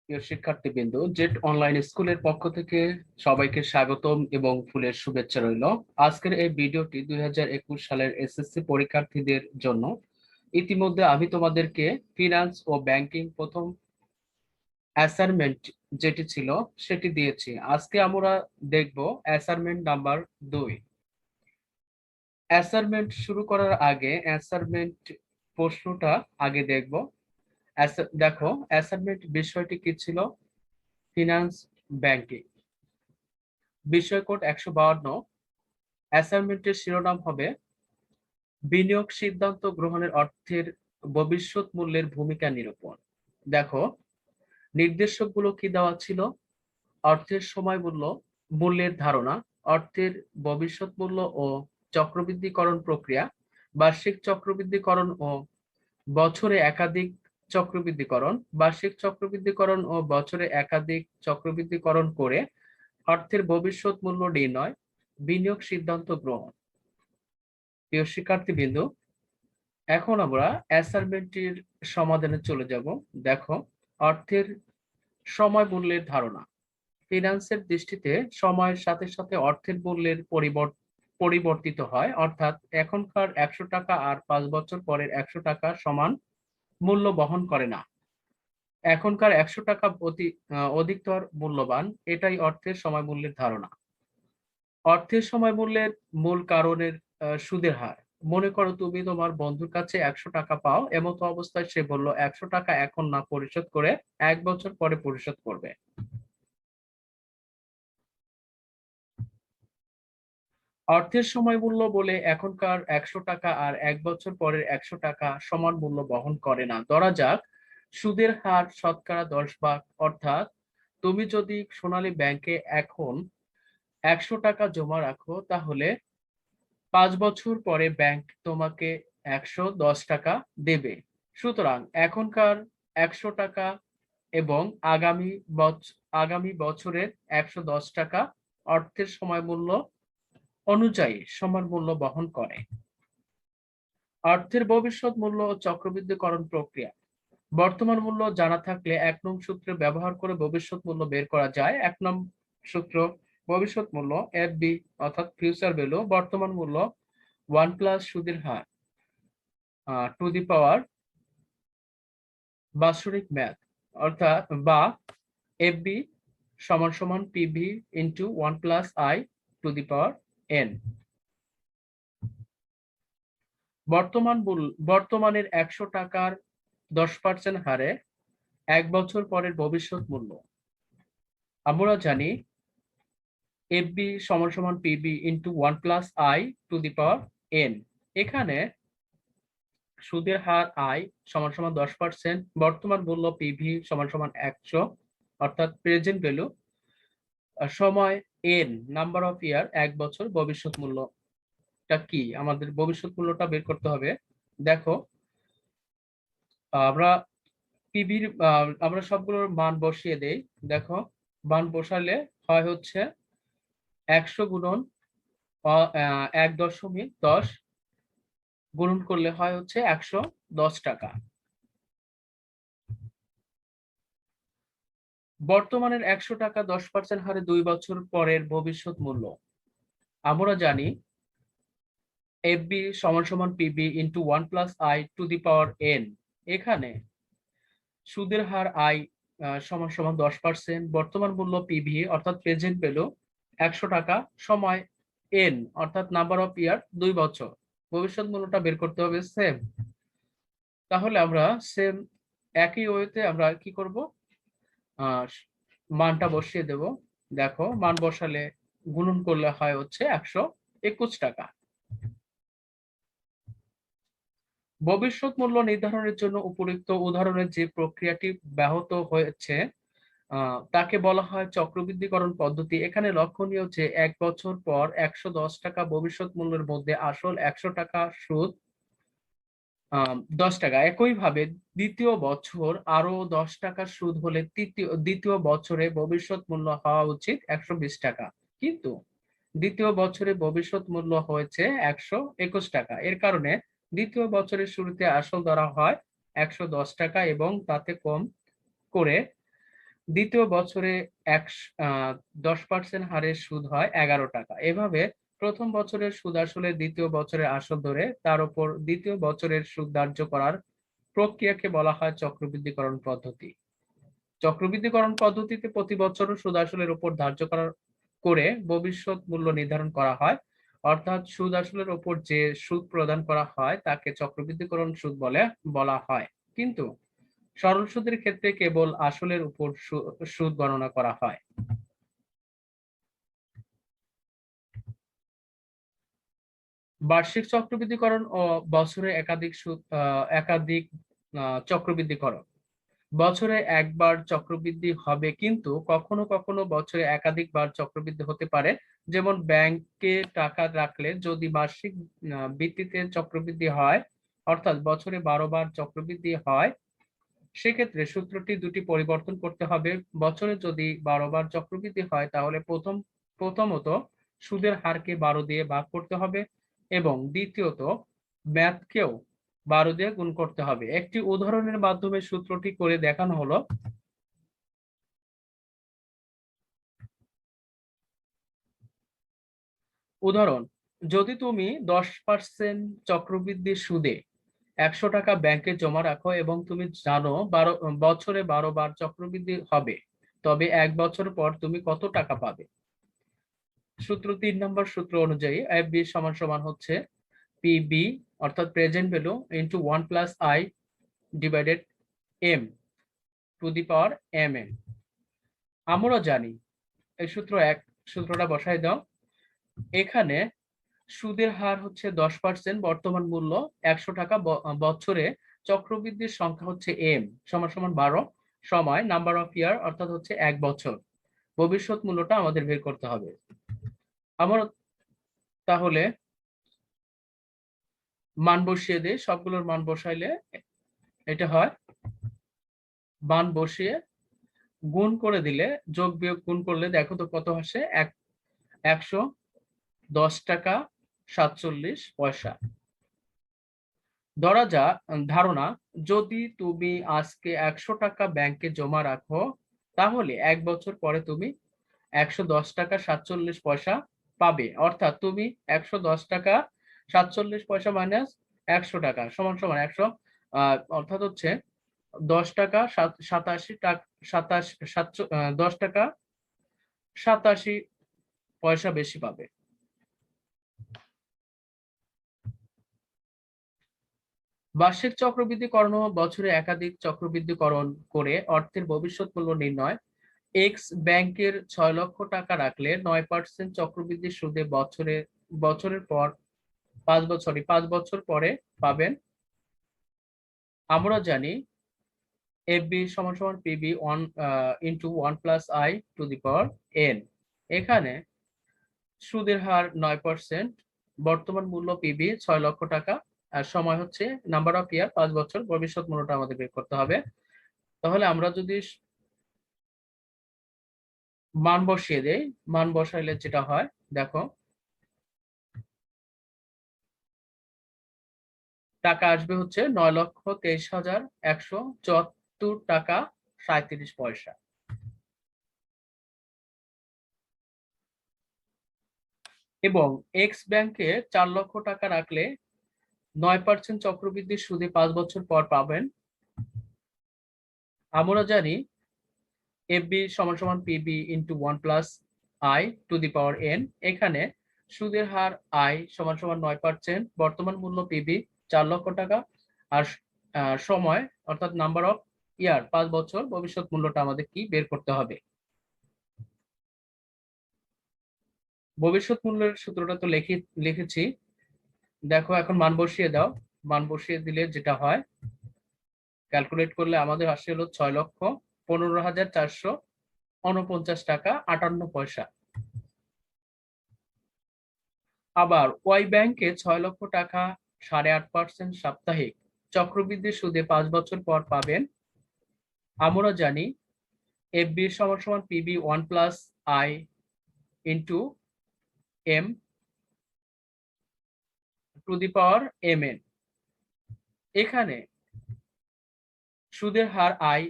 প্রিয় শিক্ষার্থীবৃন্দ, jet online স্কুলের পক্ষ থেকে সবাইকে স্বাগতম এবং ফুলের শুভেচ্ছা রইল। আজকের এই ভিডিওটি 2021 সালের এসএসসি পরীক্ষার্থীদের জন্য। ইতিমধ্যে আমি তোমাদেরকে ফিনান্স ও ব্যাংকিং প্রথম অ্যাসাইনমেন্ট যেটি ছিল সেটি দিয়েছি। আজকে আমরা দেখব অ্যাসাইনমেন্ট নাম্বার 2। অ্যাসাইনমেন্ট শুরু করার আগে অ্যাসাইনমেন্ট প্রশ্নটা আগে দেখব। দেখো, অ্যাসাইনমেন্ট বিষয়টি কি ছিল? Finance, banking. বিষয় কোড 152। অ্যাসাইনমেন্টের শিরোনাম হবে বিনিয়োগ সিদ্ধান্ত গ্রহণের অর্থের ভবিষ্যৎ মূল্যের ভূমিকা নিরূপণ। দেখো, নির্দেশকগুলো কি দেওয়া ছিল? অর্থের সময় মূল্য, মূল্যের ধারণা, অর্থের ভবিষ্যৎ মূল্য ও চক্রবৃদ্ধিকরণ প্রক্রিয়া, বার্ষিক চক্রবৃদ্ধিকরণ ও বছরে একাধিক চক্রবৃদ্ধিকরণ, বার্ষিক চক্রবৃদ্ধিকরণ ও বছরে একাধিক চক্রবৃদ্ধিকরণ করে অর্থের ভবিষ্যৎ মূল্য নির্ণয়, বিনিয়োগ সিদ্ধান্ত গ্রহণ। প্রিয় শিক্ষার্থীবৃন্দ, এখন আমরা অ্যাসাইনমেন্টটির সমাধানে চলে যাব। দেখো, অর্থের সময় মূল্যের ধারণা। ফিনান্সের দৃষ্টিতে সময়ের সাথে সাথে অর্থের মূল্যের পরিবর্তিত হয়, অর্থাৎ এখনকার 100 টাকা আর 5 বছর পরের 100 টাকা সমান মূল্য বহন করে না। এখনকার 100 টাকা অধিকতর মূল্যবান, এটাই অর্থের সময় মূল্যের ধারণা। অর্থের সময় মূল্যের মূল কারণের সুদের হার। মনে করো তুমি তোমার বন্ধুর কাছে 100 টাকা পাও, এমতো অবস্থায় সে বলল 100 টাকা এখন না পরিশোধ করে 1 বছর পরে পরিশোধ করবে। অর্থের সময় মূল্য বলে এখনকার 100 টাকা আর 1 বছর পরের 100 টাকা সমান মূল্য বহন করে না। ধরা যাক সুদের হার শতকরা 10 ভাগ, অর্থাৎ তুমি যদি সোনালী ব্যাংকে এখন 100 টাকা জমা রাখো, তাহলে 5 বছর পরে ব্যাংক তোমাকে 110 টাকা দেবে। সুতরাং এখনকার 100 টাকা এবং আগামী বছরের 110 টাকা অর্থের সময় মূল্য অনুযায়ী সমান মূল্য বহন করে। অর্থের ভবিষ্যৎ মূল্য ও চক্রবৃদ্ধিকরণ প্রক্রিয়া। বর্তমান মূল্য জানা থাকলে 1 নং সূত্র ব্যবহার করে ভবিষ্যৎ মূল্য বের করা যায়। 1 নং সূত্র, ভবিষ্যৎ মূল্য এফবি অর্থাৎ ফিউচার ভ্যালু, বর্তমান মূল্য 1 প্লাস সুদের হার টু দি পাওয়ার বাৎসরিক মেয়াদ, অর্থাৎ বা এফবি সমান সমান PV into 1 plus I two the power N. বর্তমানের 100 টাকার 10% হারে 1 বছর পরের ভবিষ্যৎ মূল্য। আমরা জানি এফবি সমান সমান PB into 1 plus I two the power N. এখানে সুদের হার আই সমান সমান 10%, বর্তমান মূল্য পিভি সমান সমান 100 অর্থাৎ প্রেজেন্ট ভ্যালু, সময় এন নাম্বার অফ ইয়ার 1 বছর, ভবিষ্যৎ মূল্যটা কি? আমাদের ভবিষ্যৎ মূল্যটা বের করতে হবে। দেখো, আমরা পিভির আমরা সবগুলোর মান বসিয়ে দেই। দেখো, মান বসালে হয় হচ্ছে 100 গুণন 1.10 গুণন করলে হয় হচ্ছে 110 টাকা। বর্তমানের 100 টাকা 10% হারে 2 বছর পরের ভবিষ্যৎ মূল্য। আমরা জানি এফবি সমান সমান PB into 1 plus I two the power N. এখানে সুদের হার আই সমান সমান 10%, বর্তমান মূল্য পিভি অর্থাৎ প্রেজেন্ট ভ্যালু 100 টাকা, সময় এন অর্থাৎ নাম্বার অফ ইয়ার 2 বছর, ভবিষ্যৎ মূল্যটা বের করতে হবে সেম। তাহলে আমরা সেম একই ওয়েতে আমরা কি করব, মানটা বসিয়ে দেব। দেখো, মান বসালে গুণন করলে হয় হচ্ছে 121 টাকা। ভবিষ্যৎ মূল্য নির্ধারণের জন্য উপযুক্ত উদাহরণের যে প্রক্রিয়াটি ব্যাহত হয়েছে তাকে বলা হয় চক্রবৃদ্ধিকরণ পদ্ধতি। এখানে লক্ষণীয় যে 1 বছর পর 110 টাকা ভবিষ্যৎ মূল্যের মধ্যে আসল 100 টাকা, সুদ 10 টাকা। একইভাবে দ্বিতীয় বছর আরো 10 টাকা সুদ হলে দ্বিতীয় বছরে ভবিষ্যৎ মূল্য হওয়া উচিত 120 টাকা, কিন্তু দ্বিতীয় বছরে ভবিষ্যৎ মূল্য হয়েছে 121 টাকা। এর কারণে দ্বিতীয় বছরের শুরুতে আসল ধরা হয় 110 টাকা এবং তাতে কম করে দ্বিতীয় বছরে 10% হারে সুদ হয় 11 টাকা। এভাবে প্রথম বছরের সুদ আসলে দ্বিতীয় বছরের আসল ধরে তার উপর দ্বিতীয় বছরের সুদ ধার্য করার প্রক্রিয়াকে বলা হয় চক্রবৃদ্ধিকরণ পদ্ধতি। চক্রবৃদ্ধিকরণ পদ্ধতিতে প্রতি বছর সুদ আসলের উপর ধার্য করে ভবিষ্যৎ মূল্য নির্ধারণ করা হয়। অর্থাৎ সুদ আসলের উপর যে সুদ প্রদান করা হয় তাকে চক্রবৃদ্ধিকরণ সুদ বলা হয়। কিন্তু সরল সুদের ক্ষেত্রে কেবল আসলের উপর সুদ গণনা করা হয়। বার্ষিক চক্রবৃদ্ধিকরণ ও বছরে একাধিক চক্রবৃদ্ধিকরণ। বছরে একবার চক্রবৃদ্ধি হবে, কিন্তু কখনো কখনো বছরে একাধিকবার চক্রবৃদ্ধি হতে পারে। যেমন ব্যাংকে টাকা রাখলে যদি বার্ষিক ভিত্তিতে চক্রবৃদ্ধি হয়, অর্থাৎ বছরে 12 বার চক্রবৃদ্ধি হয়, সেক্ষেত্রে সূত্রটি দুটি পরিবর্তন করতে হবে। বছরে যদি 12 বার চক্রবৃদ্ধি হয় তাহলে প্রথমত সুদের হারকে 12 দিয়ে ভাগ করতে হবে এবং দ্বিতীয়ত ম্যাথকেও 12 দিয়ে গুণ করতে হবে। একটি উদাহরণের মাধ্যমে সূত্রটি করে দেখানো হলো। উদাহরণ, যদি তুমি 10% চক্রবৃদ্ধি সুদে 100 টাকা ব্যাংকে জমা রাখো এবং তুমি জানো বছরে 12 বার চক্রবৃদ্ধি হবে, তবে 1 বছর পর তুমি কত টাকা পাবে? সূত্র 3 নম্বর সূত্র অনুযায়ী এফবি সমান সমান হচ্ছে পিবি অর্থাৎ present value into 1 plus I divided M to the power M N. আমরা জানি এই সূত্রটা বসাই দাও। এখানে সুদের হার হচ্ছে 10%, বর্তমান মূল্য 100 টাকা, বছরে চক্রবৃদ্ধির সংখ্যা হচ্ছে এম সমান সমান 12, সময় নাম্বার অফ ইয়ার অর্থাৎ হচ্ছে 1 বছর, ভবিষ্যৎ মূল্যটা আমাদের বের করতে হবে। আমরা তাহলে মান বসিয়ে দিই, সবগুলোর মান বসাইলে এটা হয়, মান বসিয়ে গুণ করে দিলে, যোগ বিয়োগ গুণ করলে দেখো তো কত আসে, 110 টাকা 47 পয়সা। ধারণা, যদি তুমি আজকে 100 টাকা ব্যাংকে জমা রাখো তাহলে 1 বছর পরে তুমি 110 টাকা 47 পয়সা পাবে। অর্থাৎ তুমি 110 টাকা 47 পয়সা মাইনাস 100 টাকা সমান সমান 100, অর্থাৎ হচ্ছে 10 টাকা 87 টাকা 10 টাকা 87 পয়সা বেশি পাবে। বার্ষিক চক্রবৃদ্ধিকরণ ও বছরে একাধিক চক্রবৃদ্ধিকরণ করে অর্থের ভবিষ্যৎ মূল্য নির্ণয়। এক্স ব্যাংকের 6 লক্ষ টাকা রাখলে 9% চক্রবৃদ্ধি সুদে বছরের পর 5 বছর পরে পাবেন। আমরা জানি এফবি সমান সমান PB 1 into 1 plus I two the power N. এখানে সুদের হার 9%, বর্তমান মূল্য পিবি 6 লক্ষ টাকা, আর সময় হচ্ছে নাম্বার অফ ইয়ার 5 বছর, ভবিষ্যৎ মূল্যটা আমাদের বের করতে হবে। তাহলে আমরা যদি মান বসিয়ে দেই, মান বসাইলে যেটা হয় দেখো, টাকা আসবে হচ্ছে 9,23,174 টাকা 37 পয়সা। এবং এক্স ব্যাংকে 4 লক্ষ টাকা রাখলে 9% চক্রবৃদ্ধি সুদে 5 বছর পর পাবেন। আমরা জানি এফবি সমান সমান PB into 1 plus I two the power N. এখানে সুদের হার আই সমান সমান 9%, বর্তমান মূল্য পিবি 4 লক্ষ টাকা, আর সময় অর্থাৎ নাম্বার অফ ইয়ার 5 বছর, ভবিষ্যৎ মূল্যটা আমাদের কি বের করতে হবে। ভবিষ্যৎ মূল্যের সূত্রটা তো লিখেছি, দেখো এখন মান বসিয়ে দাও। মান বসিয়ে দিলে যেটা হয়, ক্যালকুলেট করলে আমাদের আসে হলো 6,15,449 টাকা 58 পয়সা। আবার ওয়াই ব্যাংকে 6 লক্ষ টাকা 8.5% সাপ্তাহিক চক্রবৃদ্ধি সুদে 5 বছর পর পাবেন। আমরা জানি এফবি সমান সমান PB 1 plus I into M to the power M N. এখানে সুদের হার আই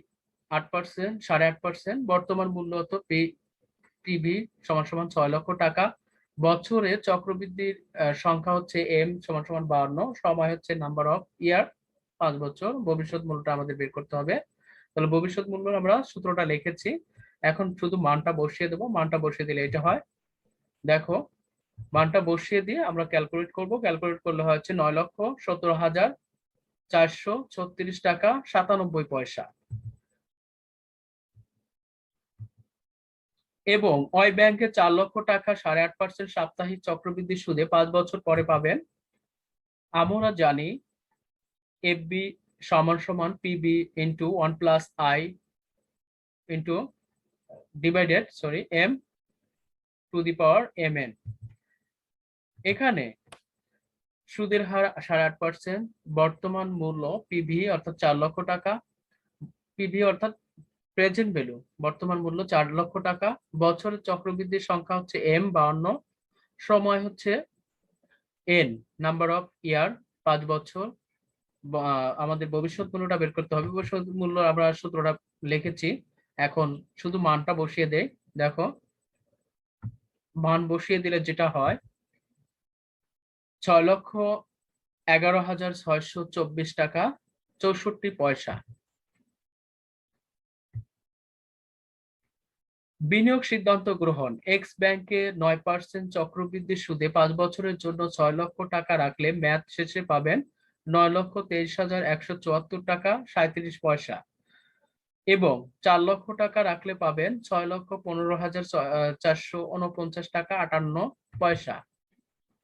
8%, 8.5%। বর্তমান মূল্য হতো পিভি সমান সমান 6 লক্ষ টাকা। বছরে চক্রবৃদ্ধির সংখ্যা হচ্ছে এম সমান সমান 52, সময় হচ্ছে নাম্বার অফ ইয়ার 5 বছর। ভবিষ্যৎ মূল্যটা আমাদের বের করতে হবে। তাহলে ভবিষ্যৎ মূল্য আমরা সূত্রটা লিখেছি, এখন শুধু মানটা বসিয়ে দেবো। মানটা বসিয়ে দিলে এটা হয়, দেখো মানটা বসিয়ে দিয়ে আমরা ক্যালকুলেট করব। ক্যালকুলেট করলে হচ্ছে 9,17,436 টাকা 97 পয়সা। এবং ওই ব্যাংকে 4 লক্ষ টাকা 8.5% সাপ্তাহিক চক্রবৃদ্ধি সুদে 5 বছর পরে পাবেন। আমরা জানি এফবি সমান সমান PB into 1+i into divided M to the power mn। এখানে সুদের হার 8.5%, বর্তমান মূল্য পিভি অর্থাৎ 4 লক্ষ টাকা, পিভি অর্থাৎ প্রেজেন্ট ভ্যালু, বর্তমান মূল্য 4 লক্ষ টাকা। বছরের চক্রবৃদ্ধির সংখ্যা হচ্ছে এম 52, সময় হচ্ছে এন নাম্বার অফ ইয়ার 5 বছর। আমাদের ভবিষ্যৎ মূল্যটা বের করতে হবে। ভবিষ্যৎ মূল্য আমরা সূত্রটা লিখেছি, এখন শুধু মানটা বসিয়ে দেই। দেখো মান বসিয়ে দিলে যেটা হয় 6,11,624 টাকা 64 পয়সা। বিনিয়োগ সিদ্ধান্ত গ্রহণ। এক্স ব্যাংকে 9% চক্রবৃদ্ধি সুদে 5 বছরের জন্য 6 লক্ষ টাকা রাখলে মেয়াদ শেষে পাবেন 9,23,174 টাকা 37 পয়সা। এবং 4 লক্ষ টাকা রাখলে পাবেন 6,15,449 টাকা 58 পয়সা।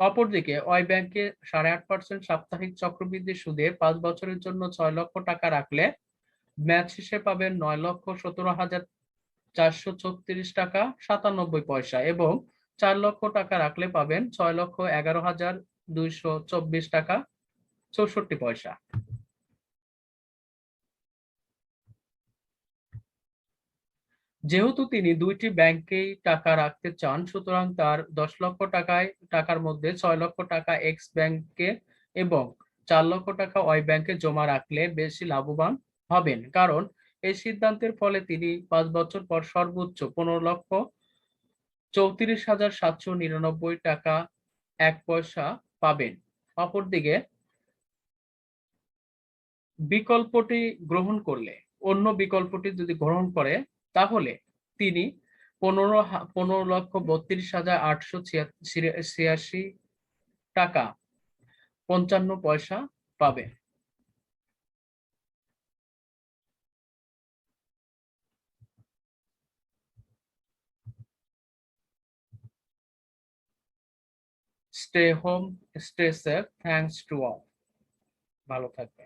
অপরদিকে ওই ব্যাংকে 8.5% সাপ্তাহিক চক্রবৃদ্ধি সুদে 5 বছরের জন্য 6 লক্ষ টাকা রাখলে মেয়াদ শেষে পাবেন 9,17,436 টাকা 97 পয়সা। এবং 4 লক্ষ টাকা রাখলে পাবেন 6,11,224 টাকা 64 পয়সা। যেহেতু তিনি দুইটি ব্যাংকেই টাকা রাখতে চান, সুতরাং তার 10 লক্ষ টাকার মধ্যে 6 লক্ষ টাকা এক্স ব্যাংকে এবং 4 লক্ষ টাকা ওই ব্যাংকে জমা রাখলে বেশি লাভবান হবেন, কারণ এই সিদ্ধান্তের ফলে তিনি 5 বছর পর সর্বোচ্চ 15,34,799 টাকা 1 পয়সা পাবেন। অপরদিকে বিকল্পটি গ্রহণ করলে, অন্য বিকল্পটি যদি গ্রহণ করে, তাহলে তিনি 15,32,886 টাকা 55 পয়সা পাবে। Stay home, stay safe, thanks to all. ভালো থাকবে।